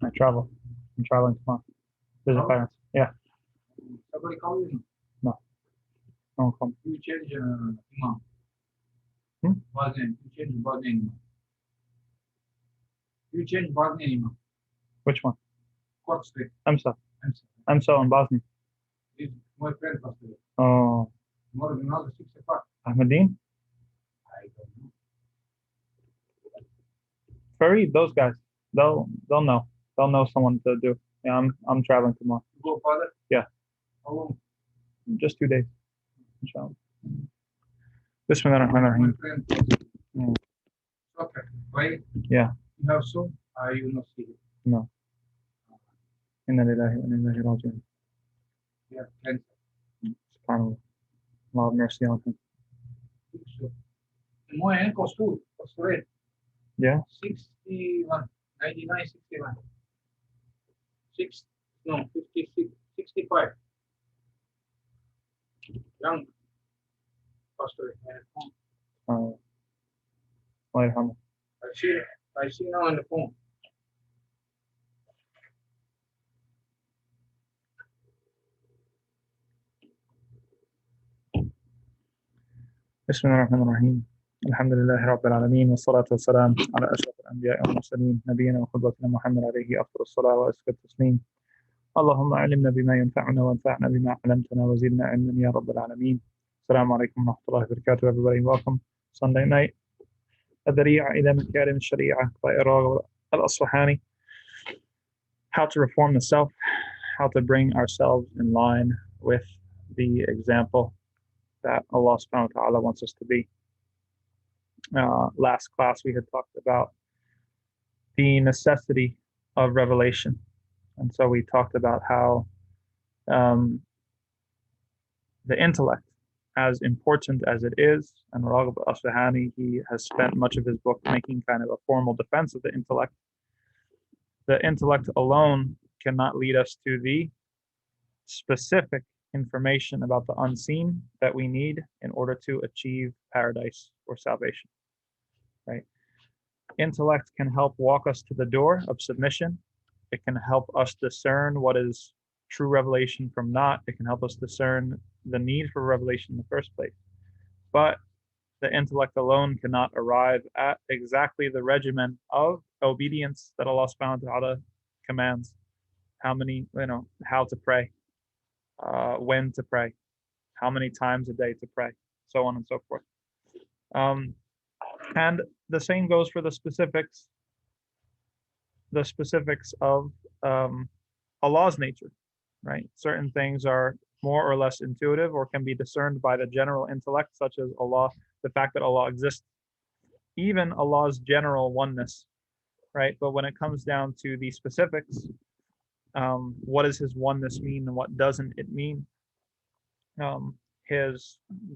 I travel. I'm traveling tomorrow. Visit parents. Yeah. Somebody call you? No. No one come. You change imam. Hmm? Bazen. You change Bazen. You change Bazen imam. Which one? Court Street. Amsa. Amsa. Amsa in Bosnia. This my friend passed away. Oh. More than another 6 o'clock. Ahmadine? I don't know. Farid, those guys. They'll know. They'll know someone to do. Yeah, I'm traveling tomorrow. You go further? Yeah. How long? Just 2 days. Inshallah. Bismillah ar-Rahman My ar-Rahim. friend. Mm. Okay. Why? Yeah. You have soon? You will not see it. No. Inna lillahi wa inna ilaihi raji'un. You have cancer. SubhanAllah. Allah have mercy on him. So, my ankle's full. What's the rate? Yeah. 61. 99, 61. 56, 65. Young. Pastor. Allah yarhamah. I see now on the phone. بسم الله الرحمن الرحيم الحمد لله رب العالمين والصلاة والسلام على أشرف الأنبياء والمرسلين نبينا وقدوتنا محمد عليه أفضل الصلاة وأزكى التسليم اللهم علمنا بما ينفعنا وانفعنا بما علمتنا وزدنا علما يا رب العالمين. السلام عليكم ورحمة الله وبركاته. Everybody, welcome. Sunday night. Dhariyah إلى مكارم الشريعة by Raghib Asfahani. How to reform the self, how to bring ourselves in line with the example that Allah subhanahu wa ta'ala wants us to be. Last class we had talked about the necessity of revelation. And so we talked about how the intellect, as important as it is, and Raghib Asfahani, he has spent much of his book making kind of a formal defense of the intellect. The intellect alone cannot lead us to the specific information about the unseen that we need in order to achieve paradise or salvation, right? Intellect can help walk us to the door of submission. It can help us discern what is true revelation from not. It can help us discern the need for revelation in the first place. But the intellect alone cannot arrive at exactly the regimen of obedience that Allah subhanahu wa ta'ala commands. How to pray, when to pray, how many times a day to pray, so on and so forth. And the same goes for the specifics of Allah's nature, right? Certain things are more or less intuitive or can be discerned by the general intellect, such as Allah, the fact that Allah exists, even Allah's general oneness, right? But when it comes down to the specifics, what does his oneness mean and what doesn't it mean? The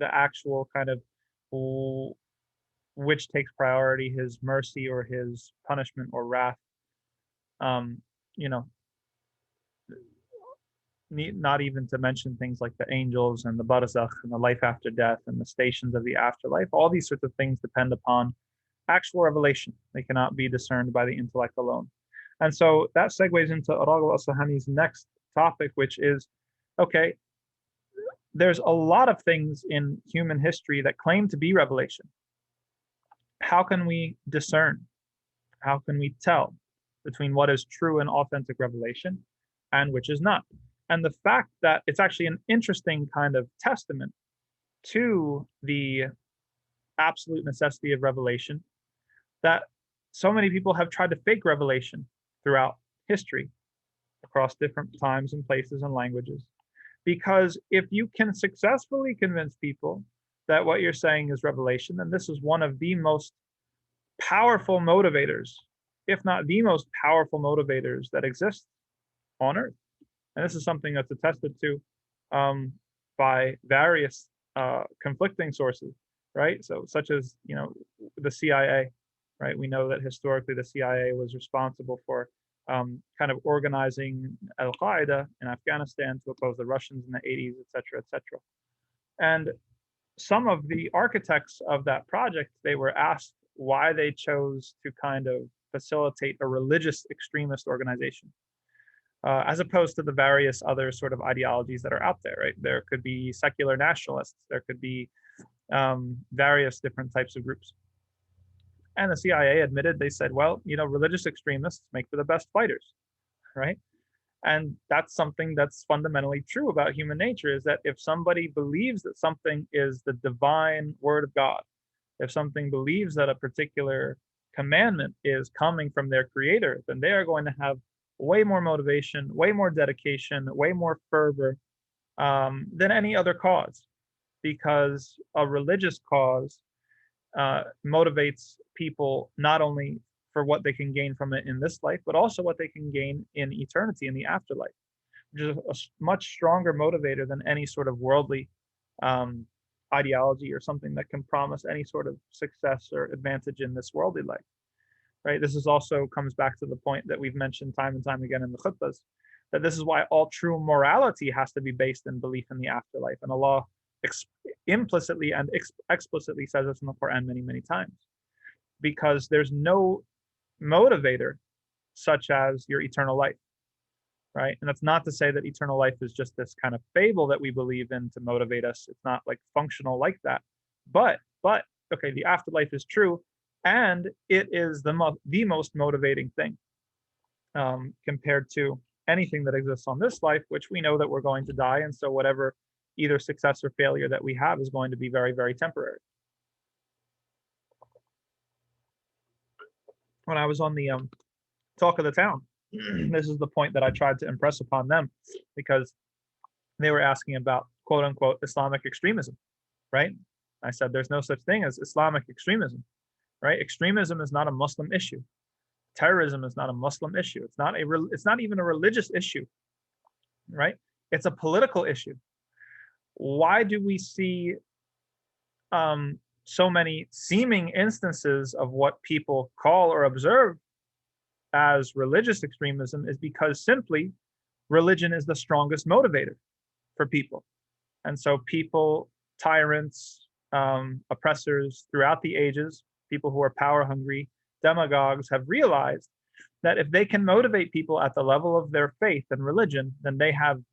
actual kind of which takes priority, his mercy or his punishment or wrath. Not even to mention things like the angels and the barzakh and the life after death and the stations of the afterlife. All these sorts of things depend upon actual revelation. They cannot be discerned by the intellect alone. And so that segues into Raghib Asfahani's next topic, which is, okay, there's a lot of things in human history that claim to be revelation. How can we discern? How can we tell between what is true and authentic revelation and which is not? And the fact that it's actually an interesting kind of testament to the absolute necessity of revelation that so many people have tried to fake revelation throughout history across different times and places and languages. Because if you can successfully convince people that what you're saying is revelation, then this is one of the most powerful motivators, if not the most powerful motivators that exist on earth. And this is something that's attested to by various conflicting sources, right? So such as, the CIA, right? We know that historically the CIA was responsible for kind of organizing Al-Qaeda in Afghanistan to oppose the Russians in the 80s, et cetera, et cetera. And some of the architects of that project, they were asked why they chose to kind of facilitate a religious extremist organization, as opposed to the various other sort of ideologies that are out there, right? There could be secular nationalists, there could be various different types of groups. And the CIA admitted, they said, well, religious extremists make for the best fighters, right? And that's something that's fundamentally true about human nature, is that if somebody believes that something is the divine word of God, if something believes that a particular commandment is coming from their creator, then they are going to have way more motivation, way more dedication, way more fervor than any other cause, because a religious cause motivates people not only for what they can gain from it in this life, but also what they can gain in eternity, in the afterlife, which is a much stronger motivator than any sort of worldly ideology or something that can promise any sort of success or advantage in this worldly life, right? This is also comes back to the point that we've mentioned time and time again in the khutbahs, that this is why all true morality has to be based in belief in the afterlife. And Allah implicitly and explicitly says this in the Quran many, many times, because there's no motivator such as your eternal life, right? And that's not to say that eternal life is just this kind of fable that we believe in to motivate us. It's not like functional like that. But okay, the afterlife is true, and it is the most motivating thing compared to anything that exists on this life, which we know that we're going to die, and so whatever either success or failure that we have is going to be very, very temporary. When I was on the talk of the town, this is the point that I tried to impress upon them, because they were asking about quote unquote Islamic extremism, right? I said there's no such thing as Islamic extremism, right? Extremism is not a Muslim issue. Terrorism is not a Muslim issue. It's not even a religious issue, right? It's a political issue. Why do we see so many seeming instances of what people call or observe as religious extremism? Is because simply religion is the strongest motivator for people. And so people, tyrants, oppressors throughout the ages, people who are power hungry, demagogues, have realized that if they can motivate people at the level of their faith and religion, then they have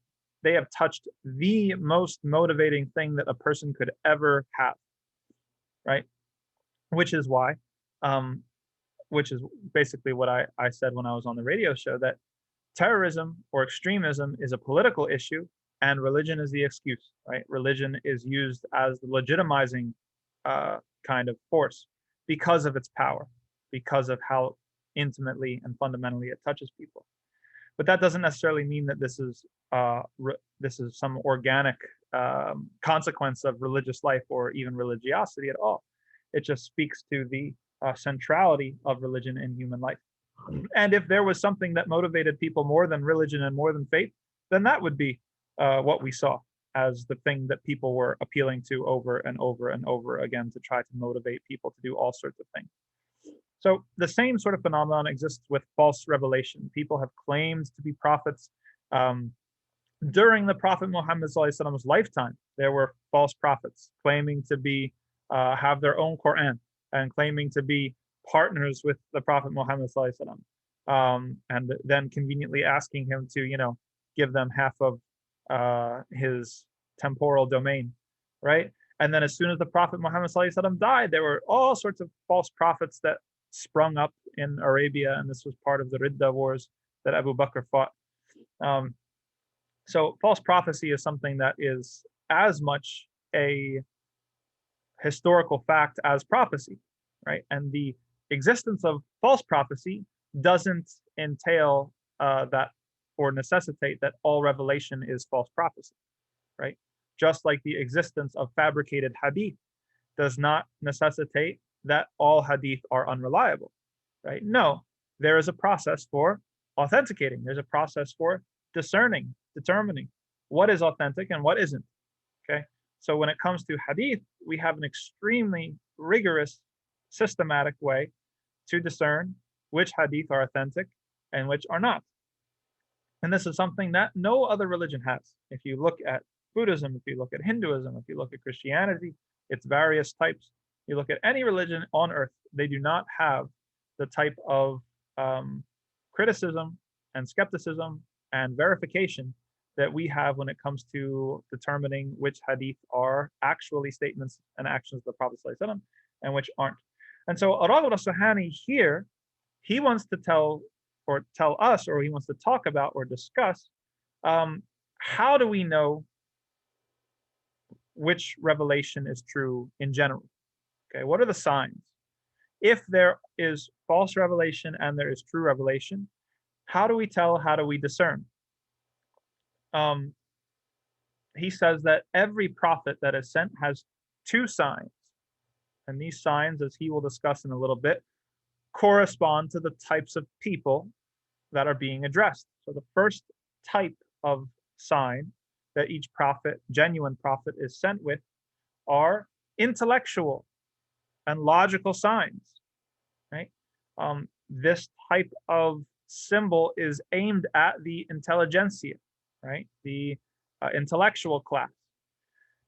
touched the most motivating thing that a person could ever have, right? Which is why, which is basically what I said when I was on the radio show, that terrorism or extremism is a political issue and religion is the excuse, right? Religion is used as the legitimizing kind of force because of its power, because of how intimately and fundamentally it touches people. But that doesn't necessarily mean that this is some organic consequence of religious life or even religiosity at all. It just speaks to the centrality of religion in human life. And if there was something that motivated people more than religion and more than faith, then that would be what we saw as the thing that people were appealing to over and over and over again to try to motivate people to do all sorts of things. So the same sort of phenomenon exists with false revelation. People have claimed to be prophets. During the Prophet Muhammad's lifetime, there were false prophets claiming to be have their own Quran and claiming to be partners with the Prophet Muhammad and then conveniently asking him to, give them half of his temporal domain, right? And then as soon as the Prophet Muhammad died, there were all sorts of false prophets that sprung up in Arabia, and this was part of the Ridda wars that Abu Bakr fought. So false prophecy is something that is as much a historical fact as prophecy, right? And the existence of false prophecy doesn't entail that or necessitate that all revelation is false prophecy, right? Just like the existence of fabricated hadith does not necessitate that all hadith are unreliable, right? No, there is a process for authenticating. There's a process for discerning, determining what is authentic and what isn't, okay? So when it comes to hadith, we have an extremely rigorous, systematic way to discern which hadith are authentic and which are not. And this is something that no other religion has. If you look at Buddhism, if you look at Hinduism, if you look at Christianity, its various types, you look at any religion on earth, they do not have the type of criticism and skepticism and verification that we have when it comes to determining which hadith are actually statements and actions of the Prophet ﷺ and which aren't. And so Raghib Asfahani here, he wants to tell us, or he wants to talk about or discuss, how do we know which revelation is true in general? Okay, what are the signs? If there is false revelation and there is true revelation, how do we tell? How do we discern? He says that every prophet that is sent has two signs. And these signs, as he will discuss in a little bit, correspond to the types of people that are being addressed. So the first type of sign that each prophet, genuine prophet, is sent with are intellectual and logical signs, right? This type of symbol is aimed at the intelligentsia, right? The intellectual class.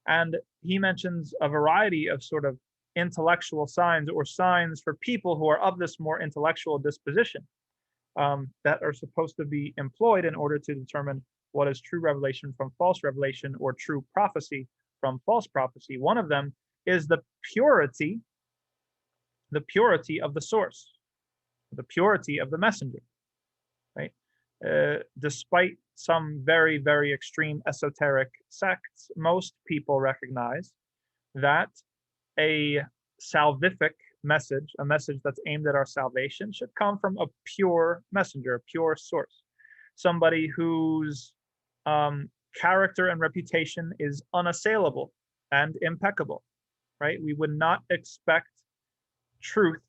And he mentions a variety of sort of intellectual signs or signs for people who are of this more intellectual disposition that are supposed to be employed in order to determine what is true revelation from false revelation or true prophecy from false prophecy. One of them is the purity of the source, the purity of the messenger, right? Despite some very, very extreme esoteric sects, most people recognize that a salvific message, a message that's aimed at our salvation, should come from a pure messenger, a pure source, somebody whose character and reputation is unassailable and impeccable, right? We would not expect truth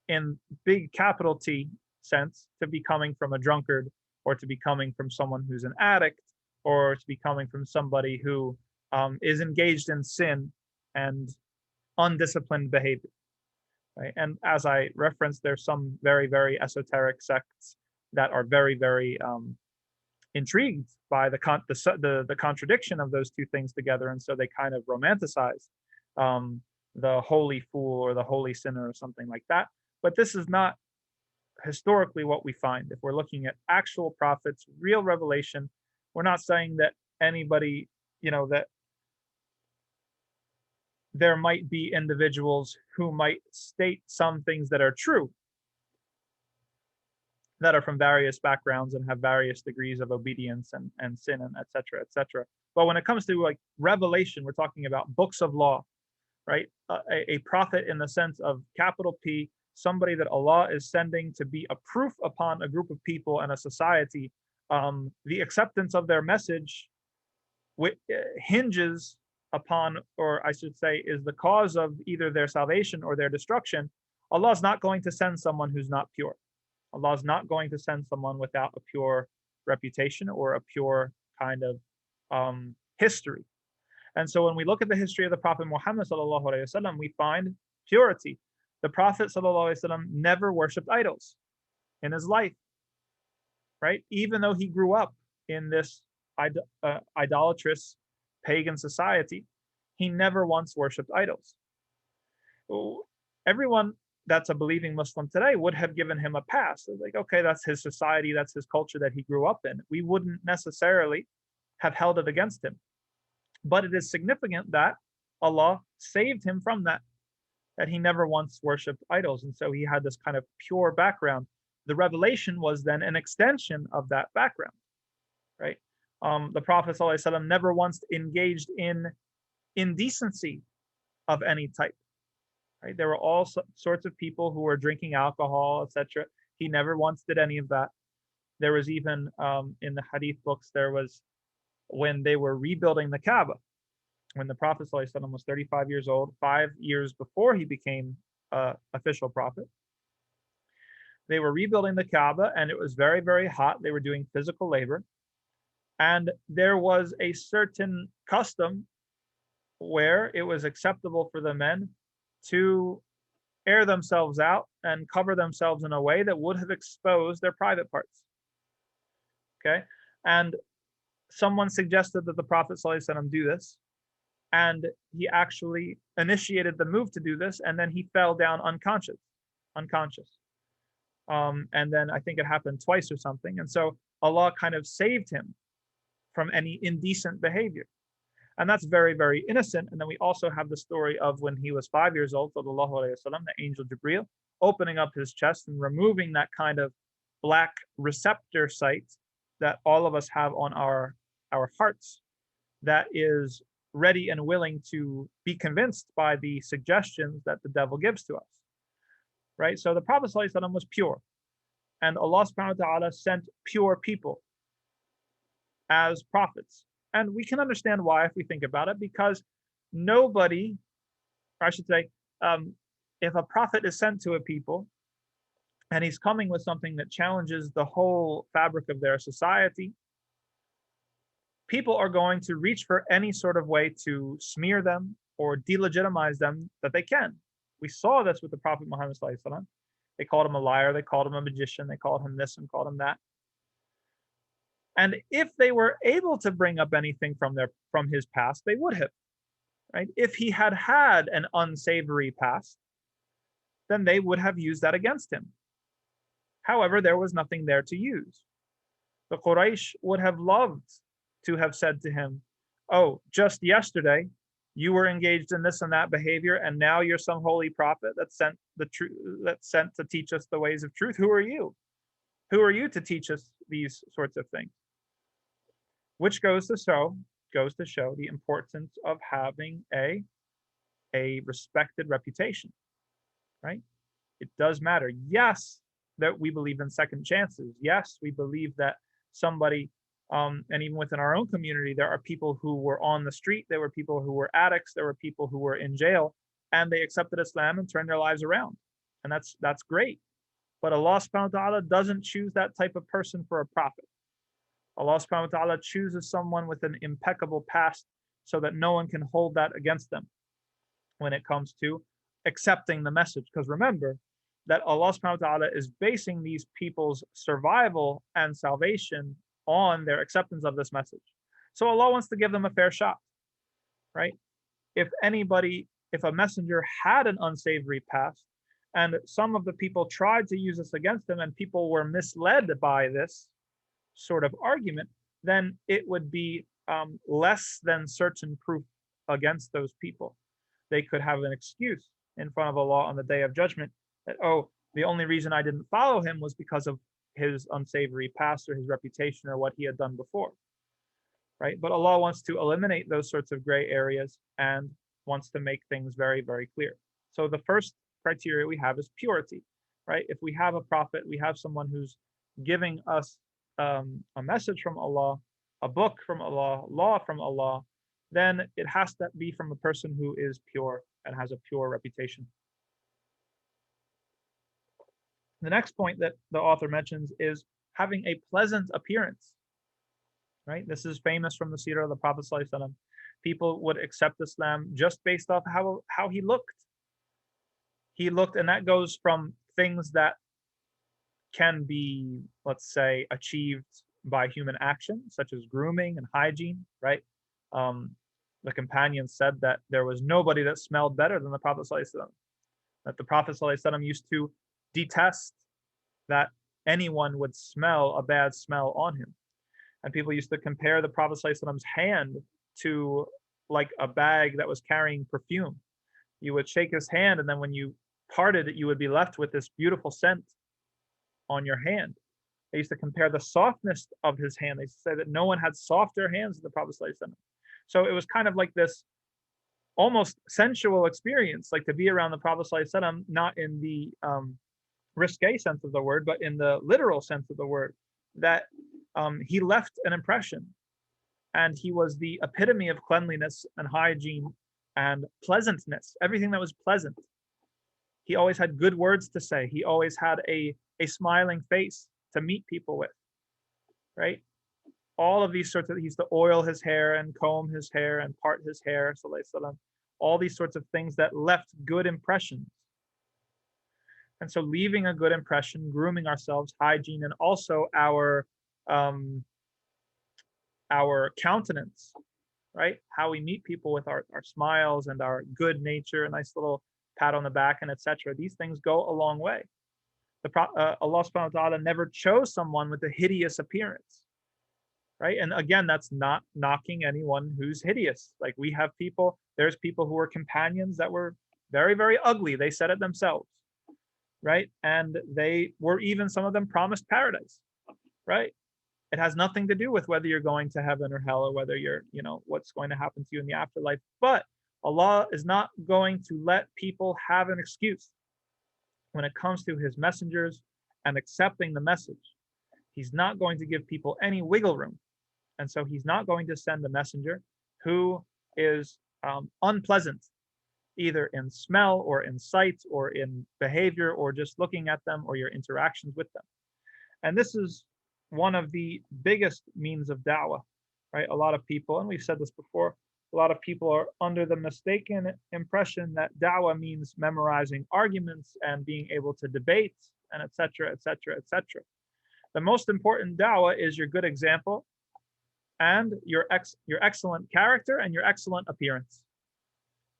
in big capital T sense to be coming from a drunkard, or to be coming from someone who's an addict, or to be coming from somebody who is engaged in sin and undisciplined behavior, right? And as I referenced, there's some very, very esoteric sects that are very, very intrigued by the contradiction of those two things together, and so they kind of romanticize the holy fool or the holy sinner or something like that. But this is not historically what we find. If we're looking at actual prophets, real revelation, we're not saying that anybody, that there might be individuals who might state some things that are true, that are from various backgrounds and have various degrees of obedience and sin, and et cetera, et cetera. But when it comes to like revelation, we're talking about books of law, right? A prophet in the sense of capital P, somebody that Allah is sending to be a proof upon a group of people and a society. The acceptance of their message hinges upon, or I should say, is the cause of either their salvation or their destruction. Allah is not going to send someone who's not pure. Allah is not going to send someone without a pure reputation or a pure kind of history. And so when we look at the history of the Prophet Muhammad sallallahu alaihi wasallam, we find purity. The Prophet sallallahu alaihi wasallam never worshipped idols in his life, right? Even though he grew up in this idolatrous pagan society, he never once worshipped idols. Everyone that's a believing Muslim today would have given him a pass. Like, okay, that's his society, that's his culture that he grew up in. We wouldn't necessarily have held it against him. But it is significant that Allah saved him from that he never once worshipped idols. And so he had this kind of pure background. The revelation was then an extension of that background, right? The Prophet ﷺ never once engaged in indecency of any type, right? There were all sorts of people who were drinking alcohol, etc. He never once did any of that. There was even in the hadith books, there was when they were rebuilding the Kaaba, when the Prophet ﷺ was 35 years old, 5 years before he became official prophet. They were rebuilding the Kaaba, and it was very, very hot. They were doing physical labor. And there was a certain custom where it was acceptable for the men to air themselves out and cover themselves in a way that would have exposed their private parts. Okay? And someone suggested that the Prophet ﷺ do this, and he actually initiated the move to do this, and then he fell down unconscious. And then I think it happened twice or something. And so Allah kind of saved him from any indecent behavior. And that's very, very innocent. And then we also have the story of when he was 5 years old, sallallahu alaihi wasallam, the angel Jibreel, opening up his chest and removing that kind of black receptor site that all of us have on our hearts, that is ready and willing to be convinced by the suggestions that the devil gives to us. Right? So the Prophet ﷺ was pure. And Allah subhanahu wa ta'ala sent pure people as prophets. And we can understand why if we think about it, because nobody, or I should say, if a prophet is sent to a people and he's coming with something that challenges the whole fabric of their society, people are going to reach for any sort of way to smear them or delegitimize them that they can. We saw this with the Prophet Muhammad sallallahu alaihi wasallam. They called him a liar, they called him a magician, they called him this and called him that. And if they were able to bring up anything from his past, they would have. Right? If he had had an unsavory past, then they would have used that against him. However, there was nothing there to use. The Quraysh would have loved to have said to him, "Oh, just yesterday you were engaged in this and that behavior, and now you're some holy prophet that's sent to teach us the ways of truth. Who are you? Who are you to teach us these sorts of things?" Which goes to show the importance of having a respected reputation, right? It does matter. Yes, that we believe in second chances. Yes, we believe that somebody, and even within our own community, there are people who were on the street, there were people who were addicts, there were people who were in jail, and they accepted Islam and turned their lives around. And that's great. But Allah subhanahu wa ta'ala doesn't choose that type of person for a prophet. Allah subhanahu wa ta'ala chooses someone with an impeccable past so that no one can hold that against them when it comes to accepting the message. Because remember that Allah subhanahu wa ta'ala is basing these people's survival and salvation on their acceptance of this message. So Allah wants to give them a fair shot, right? If a messenger had an unsavory past and some of the people tried to use this against him and people were misled by this sort of argument, then it would be less than certain proof against those people. They could have an excuse in front of Allah on the day of judgment that, oh, the only reason I didn't follow him was because of his unsavory past or his reputation or what he had done before, right? But Allah wants to eliminate those sorts of gray areas and wants to make things very, very clear. So the first criteria we have is purity, right? If we have a prophet, we have someone who's giving us a message from Allah, a book from Allah, law from Allah, then it has to be from a person who is pure and has a pure reputation. The next point that the author mentions is having a pleasant appearance, right? This is famous from the seerah of the Prophet ﷺ. People would accept Islam just based off how he looked. He looked, and that goes from things that can be, let's say, achieved by human action, such as grooming and hygiene, right? The companions said that there was nobody that smelled better than the Prophet ﷺ. That the Prophet ﷺ used to detest that anyone would smell a bad smell on him. And people used to compare the Prophet ﷺ's hand to like a bag that was carrying perfume. You would shake his hand, and then when you parted it, you would be left with this beautiful scent on your hand. They used to compare the softness of his hand. They used to say that no one had softer hands than the Prophet ﷺ. So it was kind of like this almost sensual experience, like to be around the Prophet ﷺ, not in the risque sense of the word, but in the literal sense of the word, that he left an impression, and he was the epitome of cleanliness and hygiene and pleasantness, everything that was pleasant. He always had good words to say. He always had a smiling face to meet people with, right? All of these sorts of, he used to oil his hair and comb his hair and part his hair, all these sorts of things that left good impressions. And so leaving a good impression, grooming ourselves, hygiene, and also our countenance, right? How we meet people with our smiles and our good nature, a nice little pat on the back and etc. These things go a long way. Allah subhanahu wa ta'ala never chose someone with a hideous appearance, right? And again, that's not knocking anyone who's hideous. Like we have people, there's people who were companions that were very, very ugly. They said it themselves, right? And they were even, some of them promised paradise, right? It has nothing to do with whether you're going to heaven or hell or whether you're, what's going to happen to you in the afterlife. But Allah is not going to let people have an excuse when it comes to his messengers and accepting the message. He's not going to give people any wiggle room. And so he's not going to send a messenger who is unpleasant, either in smell or in sight or in behavior or just looking at them or your interactions with them. And this is one of the biggest means of da'wah, right? A lot of people, and we've said this before, a lot of people are under the mistaken impression that da'wah means memorizing arguments and being able to debate and et cetera, et cetera, et cetera. The most important da'wah is your good example and your excellent character and your excellent appearance.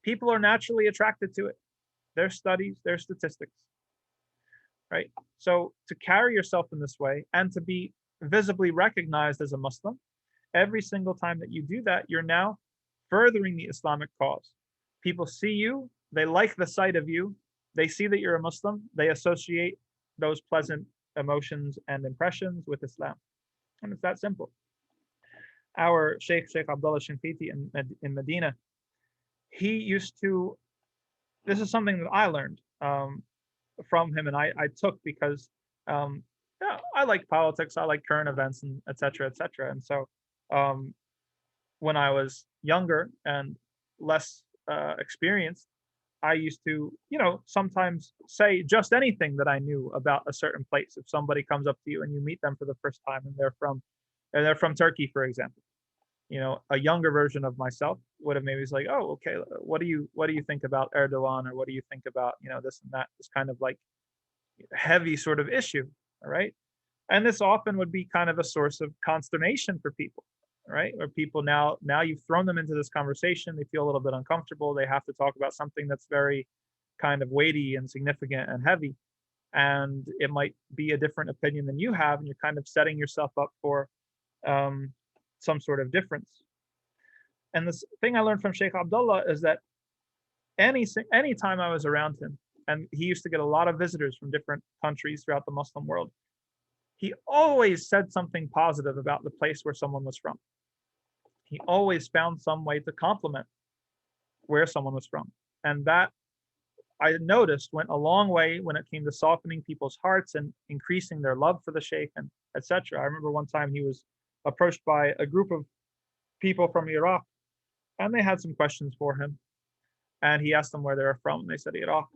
People are naturally attracted to it. Their studies, their statistics, right? So to carry yourself in this way and to be visibly recognized as a Muslim, every single time that you do that, you're now furthering the Islamic cause. People see you, they like the sight of you, they see that you're a Muslim, they associate those pleasant emotions and impressions with Islam. And it's that simple. Our Sheikh Abdullah Shinkiti in Medina, he used to, this is something that I learned from him and I took because I like politics, I like current events and et cetera, et cetera. And so when I was younger and less experienced, I used to, sometimes say just anything that I knew about a certain place. If somebody comes up to you and you meet them for the first time and they're from Turkey, for example, a younger version of myself would have maybe like, oh, okay, what do you think about Erdogan, or what do you think about, this and that, this kind of like heavy sort of issue, all right? And this often would be kind of a source of consternation for people, right? Or people now you've thrown them into this conversation, they feel a little bit uncomfortable, they have to talk about something that's very kind of weighty and significant and heavy, and it might be a different opinion than you have, and you're kind of setting yourself up for some sort of difference. And this thing I learned from Sheikh Abdullah is that any time I was around him, and he used to get a lot of visitors from different countries throughout the Muslim world, he always said something positive about the place where someone was from. He always found some way to compliment where someone was from. And that, I noticed, went a long way when it came to softening people's hearts and increasing their love for the Sheikh and etc. I remember one time he was approached by a group of people from Iraq, and they had some questions for him. And he asked them where they were from, and they said Iraq.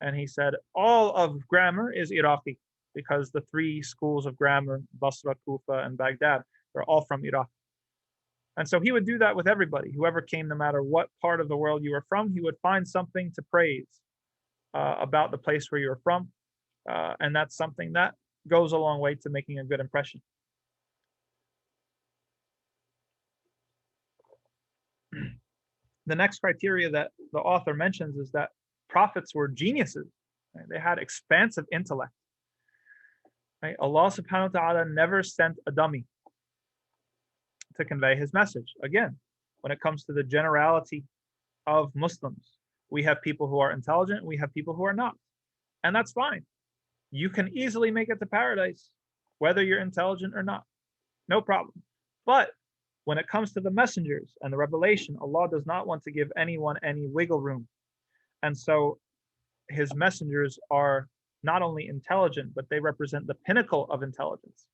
And he said, all of grammar is Iraqi, because the three schools of grammar, Basra, Kufa, and Baghdad, are all from Iraq. And so he would do that with everybody. Whoever came, no matter what part of the world you were from, he would find something to praise about the place where you were from. And that's something that goes a long way to making a good impression. The next criteria that the author mentions is that prophets were geniuses. Right? They had expansive intellect. Right? Allah subhanahu wa ta'ala never sent a dummy to convey his message. Again, when it comes to the generality of Muslims, we have people who are intelligent, we have people who are not. And that's fine. You can easily make it to paradise, whether you're intelligent or not. No problem. But when it comes to the messengers and the revelation, Allah does not want to give anyone any wiggle room. And so his messengers are not only intelligent, but they represent the pinnacle of intelligence.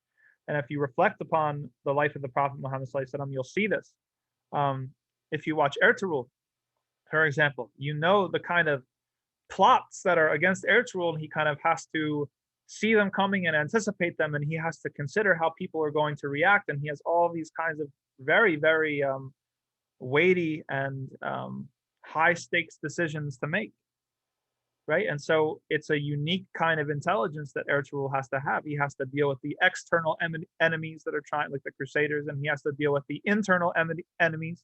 And if you reflect upon the life of the Prophet Muhammad ﷺ, you'll see this. If you watch Ertugrul, for example, you know the kind of plots that are against Ertugrul, and he kind of has to see them coming and anticipate them, and he has to consider how people are going to react, and he has all these kinds of very, very weighty and high stakes decisions to make, right? And so it's a unique kind of intelligence that Ertugrul has to have. He has to deal with the external enemies that are trying, like the Crusaders, and he has to deal with the internal enemies,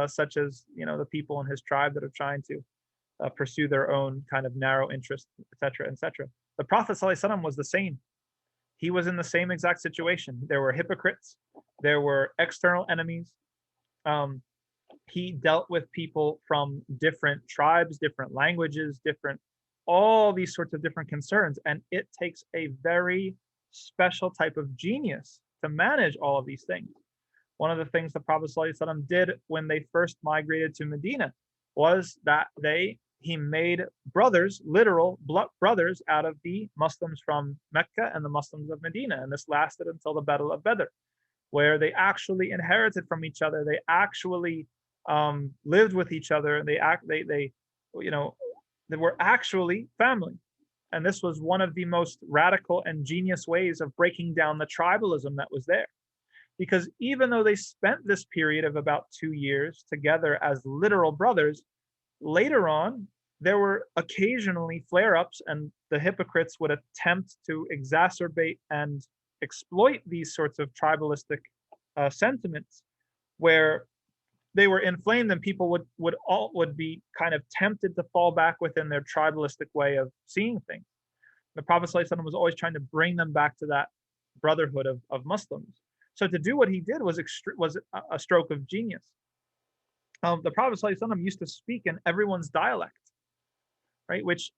such as the people in his tribe that are trying to pursue their own kind of narrow interest, etc., etc. The Prophet ﷺ was the same. He was in the same exact situation. There were hypocrites, there were external enemies. He dealt with people from different tribes, different languages, all these sorts of different concerns. And it takes a very special type of genius to manage all of these things. One of the things the Prophet ﷺ did when they first migrated to Medina was that he made brothers, literal blood brothers, out of the Muslims from Mecca and the Muslims of Medina. And this lasted until the Battle of Badr, where they actually inherited from each other. They actually lived with each other. They were actually family. And this was one of the most radical and genius ways of breaking down the tribalism that was there. Because even though they spent this period of about 2 years together as literal brothers, later on, there were occasionally flare-ups, and the hypocrites would attempt to exacerbate and exploit these sorts of tribalistic sentiments, where they were inflamed, and people would be kind of tempted to fall back within their tribalistic way of seeing things. The Prophet ﷺ was always trying to bring them back to that brotherhood of Muslims. So to do what he did was a stroke of genius. The Prophet ﷺ used to speak in everyone's dialect, right? Which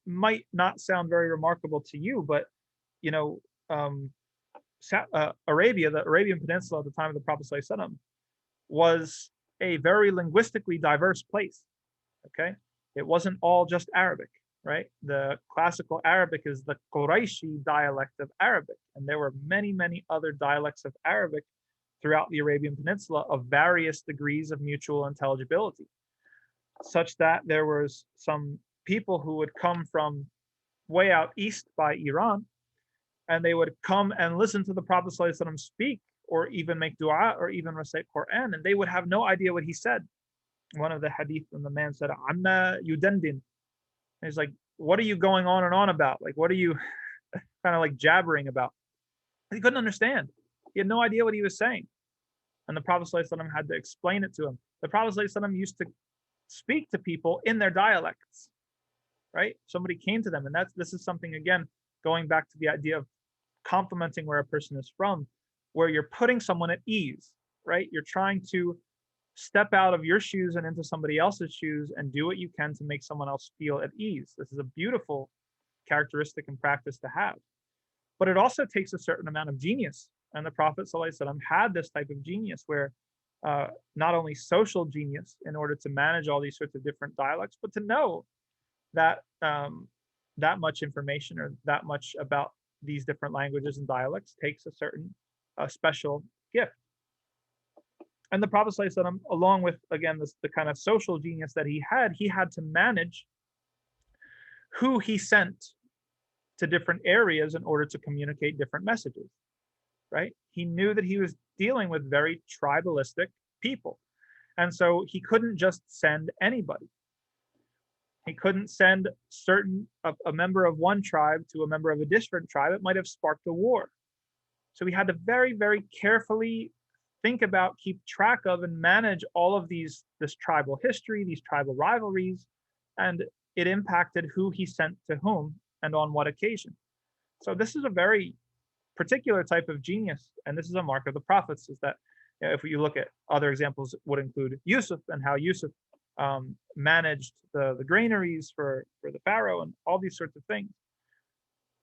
might not sound very remarkable to you, but Arabia, the Arabian Peninsula at the time of the Prophet ﷺ, was a very linguistically diverse place. Okay, it wasn't all just Arabic, right? The classical Arabic is the Qurayshi dialect of Arabic, and there were many, many other dialects of Arabic throughout the Arabian Peninsula of various degrees of mutual intelligibility, such that there was some people who would come from way out east by Iran, and they would come and listen to the Prophet ﷺ speak, or even make dua, or even recite Quran, and they would have no idea what he said. One of the hadith, when the man said, "Amma yudandin," he's like, "What are you going on and on about? Like, what are you kind of like jabbering about?" He couldn't understand. He had no idea what he was saying, and the Prophet ﷺ had to explain it to him. The Prophet ﷺ used to speak to people in their dialects, right? Somebody came to them, and this is something, again, going back to the idea of complimenting where a person is from, where you're putting someone at ease, right? You're trying to step out of your shoes and into somebody else's shoes and do what you can to make someone else feel at ease. This is a beautiful characteristic and practice to have. But it also takes a certain amount of genius. And the Prophet ﷺ had this type of genius where not only social genius in order to manage all these sorts of different dialects, but to know that that much information or that much about these different languages and dialects takes a certain special gift. And the Prophet ﷺ, along with, again, the kind of social genius that he had to manage who he sent to different areas in order to communicate different messages, right? He knew that he was dealing with very tribalistic people. And so he couldn't just send anybody. He couldn't send a member of one tribe to a member of a different tribe. It might have sparked a war. So he had to very, very carefully think about, keep track of, and manage all of this tribal history, these tribal rivalries, and it impacted who he sent to whom and on what occasion. So this is a very particular type of genius, and this is a mark of the prophets, is that, if you look at other examples, would include Yusuf and how Yusuf managed the granaries for the Pharaoh and all these sorts of things.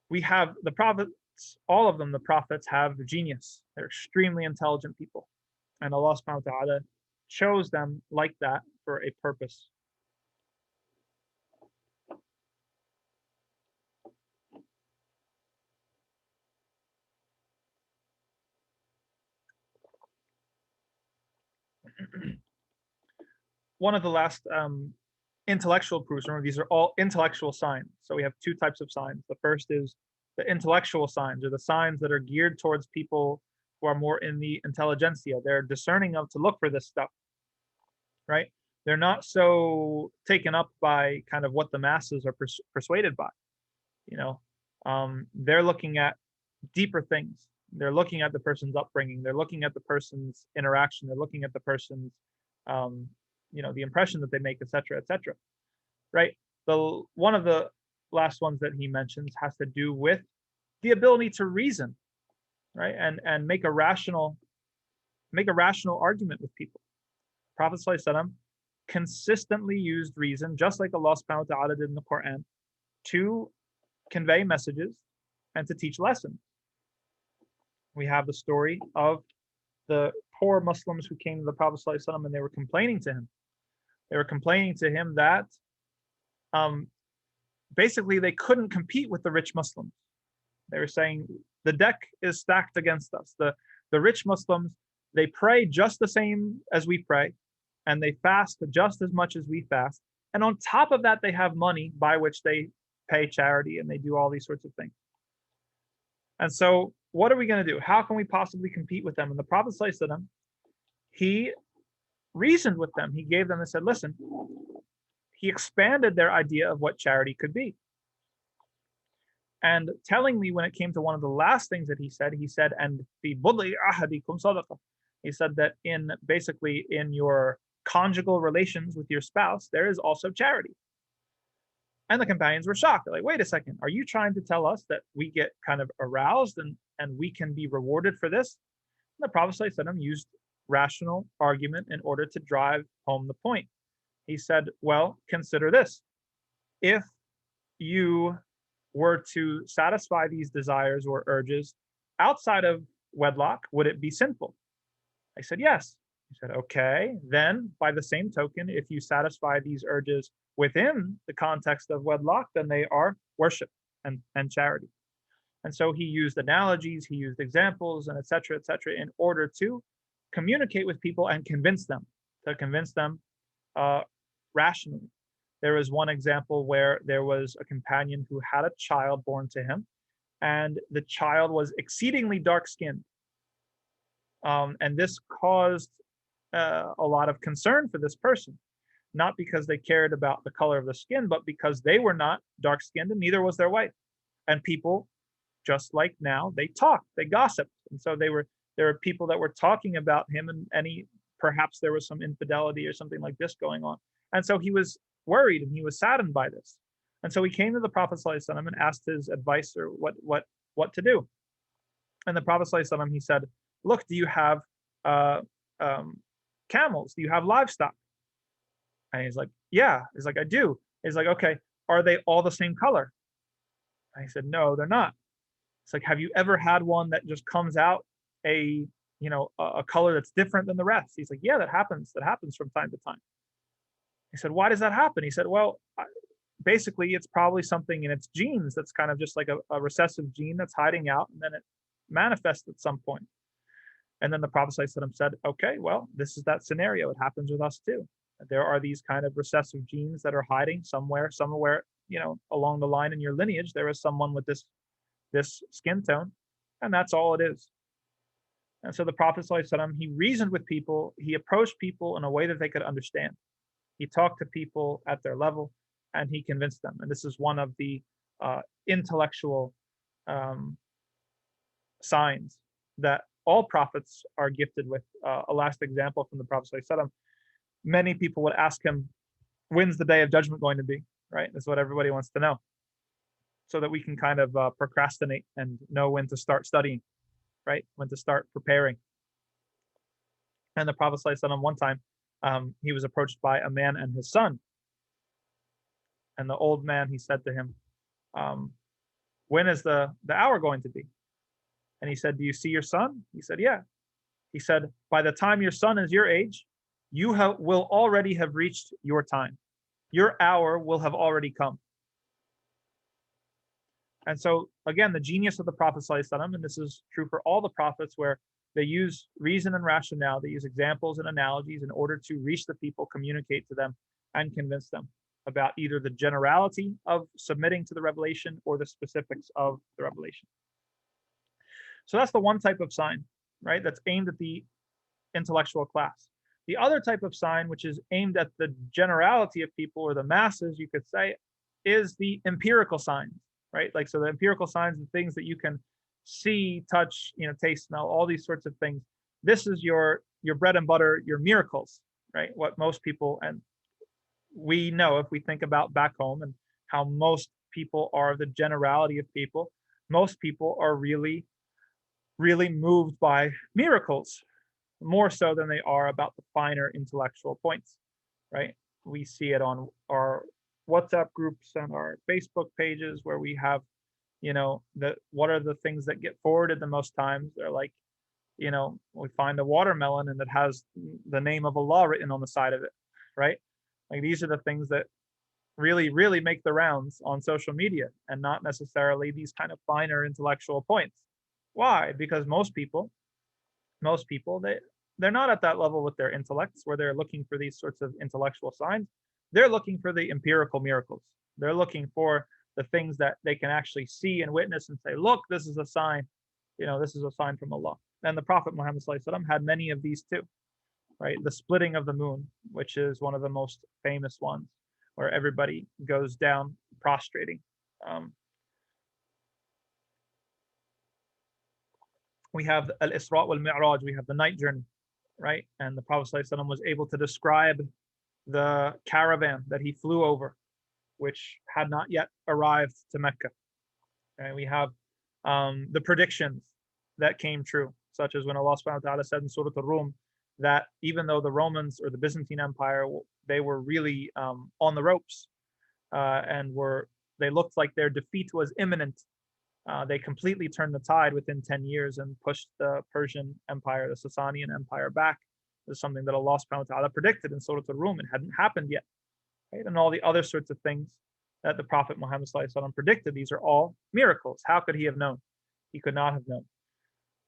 We have the prophets, all of them, the prophets have genius. They're extremely intelligent people. And Allah subhanahu wa ta'ala chose them like that for a purpose. One of the last intellectual proofs, remember, these are all intellectual signs. So we have two types of signs. The first is the intellectual signs, or the signs that are geared towards people who are more in the intelligentsia. They're discerning of to look for this stuff, right? They're not so taken up by kind of what the masses are persuaded by. They're looking at deeper things. They're looking at the person's upbringing. They're looking at the person's interaction. They're looking at the person's, the impression that they make, etc., etc. Right? One of the last ones that he mentions has to do with the ability to reason, right? And make a rational argument with people. Prophet ﷺ consistently used reason, just like Allah subhanahu wa ta'ala did in the Quran, to convey messages and to teach lessons. We have the story of the poor Muslims who came to the Prophet ﷺ and they were complaining to him. They were complaining to him that basically they couldn't compete with the rich Muslims. They were saying the deck is stacked against us. The rich Muslims, they pray just the same as we pray, and they fast just as much as we fast. And on top of that, they have money by which they pay charity and they do all these sorts of things. And so what are we going to do? How can we possibly compete with them? And the Prophet ﷺ, he reasoned with them. He gave them and said, listen, he expanded their idea of what charity could be. And tellingly, when it came to one of the last things that he said, and fi bud'i ahadikum sadaqah. He said that in your conjugal relations with your spouse, there is also charity. And the companions were shocked. They're like, wait a second, are you trying to tell us that we get kind of aroused and we can be rewarded for this? And the Prophet ﷺ used rational argument in order to drive home the point. He said, well, consider this. If you were to satisfy these desires or urges outside of wedlock, would it be sinful? I said, yes. He said, okay, then by the same token, if you satisfy these urges within the context of wedlock, then they are worship and charity. And so he used analogies, he used examples, and et cetera, in order to communicate with people and convince them rationally. There was one example where there was a companion who had a child born to him, and the child was exceedingly dark-skinned. And this caused a lot of concern for this person, not because they cared about the color of the skin, but because they were not dark-skinned and neither was their wife. And people, just like now, they talked, they gossiped. And so there were people that were talking about him, and perhaps there was some infidelity or something like this going on. And so he was worried and he was saddened by this. And so he came to the Prophet ﷺ and asked his advice or what to do. And the Prophet ﷺ, he said, look, do you have camels? Do you have livestock? And he's like, yeah. He's like, I do. He's like, okay, are they all the same color? And he said, no, they're not. It's like, have you ever had one that just comes out a color that's different than the rest? He's like, yeah, that happens. That happens from time to time. He said, why does that happen? He said, well, basically it's probably something in its genes that's kind of just like a recessive gene that's hiding out, and then it manifests at some point. And then the Prophet ﷺ said, okay, well, this is that scenario. It happens with us too. There are these kind of recessive genes that are hiding somewhere, along the line in your lineage. There is someone with this skin tone, and that's all it is. And so the Prophet ﷺ, he reasoned with people. He approached people in a way that they could understand. He talked to people at their level, and he convinced them. And this is one of the intellectual signs that all prophets are gifted with. A last example from the Prophet ﷺ, many people would ask him, when's the day of judgment going to be? Right? That's what everybody wants to know, so that we can kind of procrastinate and know when to start studying, right? When to start preparing. And the Prophet ﷺ, one time, he was approached by a man and his son. And the old man, he said to him, when is the hour going to be? And he said, do you see your son? He said, yeah. He said, by the time your son is your age, you will already have reached your time. Your hour will have already come. And so, again, the genius of the Prophet ﷺ, and this is true for all the prophets, where they use reason and rationale, they use examples and analogies in order to reach the people, communicate to them, and convince them about either the generality of submitting to the revelation or the specifics of the revelation. So that's the one type of sign, right, that's aimed at the intellectual class. The other type of sign, which is aimed at the generality of people, or the masses, you could say, is the empirical signs, right? Like, so the empirical signs, the things that you can see, touch, taste, smell, all these sorts of things. This is your bread and butter, your miracles, right? What most people, and we know if we think about back home and how most people are, the generality of people, most people are really, really moved by miracles more so than they are about the finer intellectual points, right? We see it on our WhatsApp groups and our Facebook pages where we have, what are the things that get forwarded the most times? They're like, we find a watermelon and it has the name of Allah written on the side of it, right? Like these are the things that really, really make the rounds on social media and not necessarily these kind of finer intellectual points. Why? Because most people, they're not at that level with their intellects where they're looking for these sorts of intellectual signs. They're looking for the empirical miracles. They're looking for the things that they can actually see and witness and say, look, this is a sign, this is a sign from Allah. And the Prophet Muhammad had many of these too, right? The splitting of the moon, which is one of the most famous ones, where everybody goes down prostrating. We have Al-Isra wal-Mi'raj, we have the night journey, right? And the Prophet ﷺ was able to describe the caravan that he flew over, which had not yet arrived to Mecca. And we have the predictions that came true, such as when Allah subhanahu wa ta'ala said in Surah Al-Rum that even though the Romans or the Byzantine Empire, they were really on the ropes and they looked like their defeat was imminent. They completely turned the tide within 10 years and pushed the Persian Empire, the Sasanian Empire back. This is something that Allah subhanahu wa ta'ala predicted in Surah Al-Rum. It hadn't happened yet. Right? And all the other sorts of things that the Prophet Muhammad predicted, these are all miracles. How could he have known? He could not have known.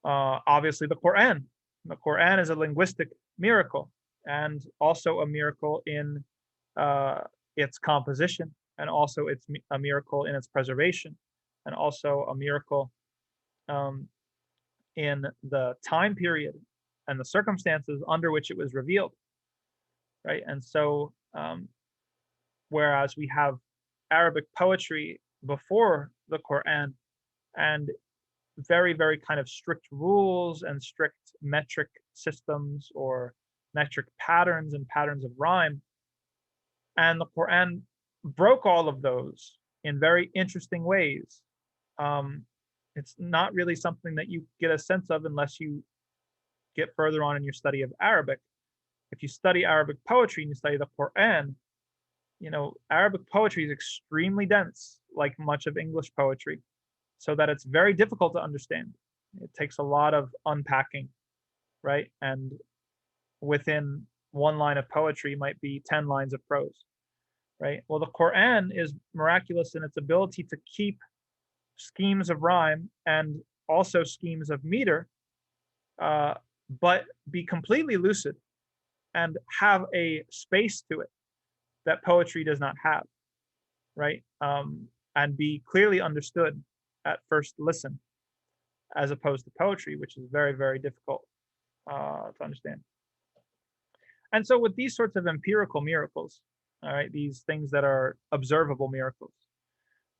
Obviously, the Quran. The Quran is a linguistic miracle and also a miracle in its composition, and also it's a miracle in its preservation, and also a miracle in the time period and the circumstances under which it was revealed, right? And so, whereas we have Arabic poetry before the Quran and very, very kind of strict rules and strict metric systems or metric patterns and patterns of rhyme, and the Quran broke all of those in very interesting ways. It's not really something that you get a sense of unless you get further on in your study of Arabic. If you study Arabic poetry and you study the Quran, Arabic poetry is extremely dense, like much of English poetry, so that it's very difficult to understand. It takes a lot of unpacking, right? And within one line of poetry might be 10 lines of prose, right? Well, the Quran is miraculous in its ability to keep schemes of rhyme and also schemes of meter, but be completely lucid and have a space to it that poetry does not have, right? And be clearly understood at first listen, as opposed to poetry, which is very, very difficult to understand. And so with these sorts of empirical miracles, all right, these things that are observable miracles,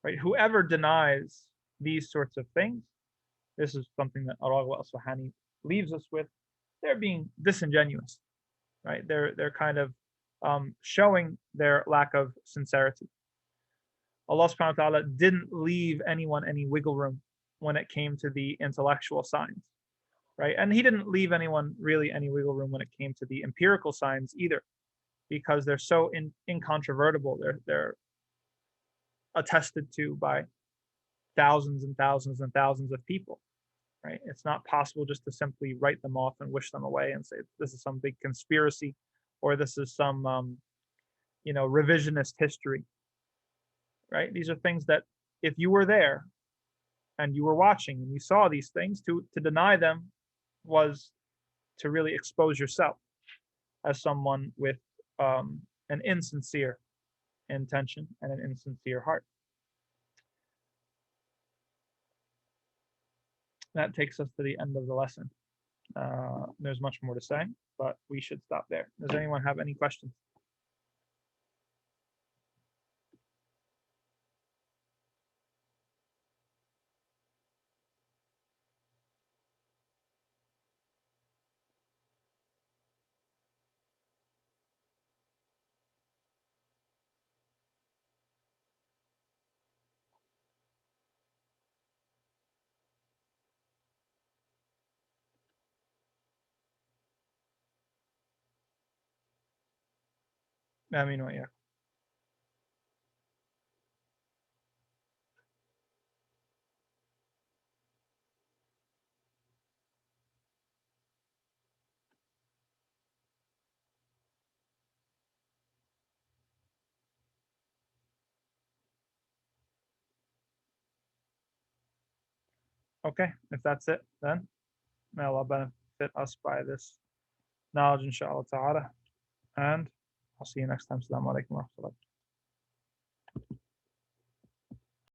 right? Whoever denies these sorts of things, this is something that Raghib Asfahani leaves us with, they're being disingenuous, right? They're kind of showing their lack of sincerity. Allah subhanahu wa ta'ala didn't leave anyone any wiggle room when it came to the intellectual signs, right? And he didn't leave anyone really any wiggle room when it came to the empirical signs either, because they're so incontrovertible. They're attested to by thousands and thousands and thousands of people, right? It's not possible just to simply write them off and wish them away and say this is some big conspiracy or this is some revisionist history, right? These are things that if you were there and you were watching and you saw these things, to deny them was to really expose yourself as someone with an insincere intention and an insincere heart. That takes us to the end of the lesson. There's much more to say, but we should stop there. Does anyone have any questions? آمين وإياكم. Okay, if that's it, then may Allah benefit us by this knowledge, inshallah ta'ala. And I'll see you next time. Assalamu alaikum wa rahmatullah.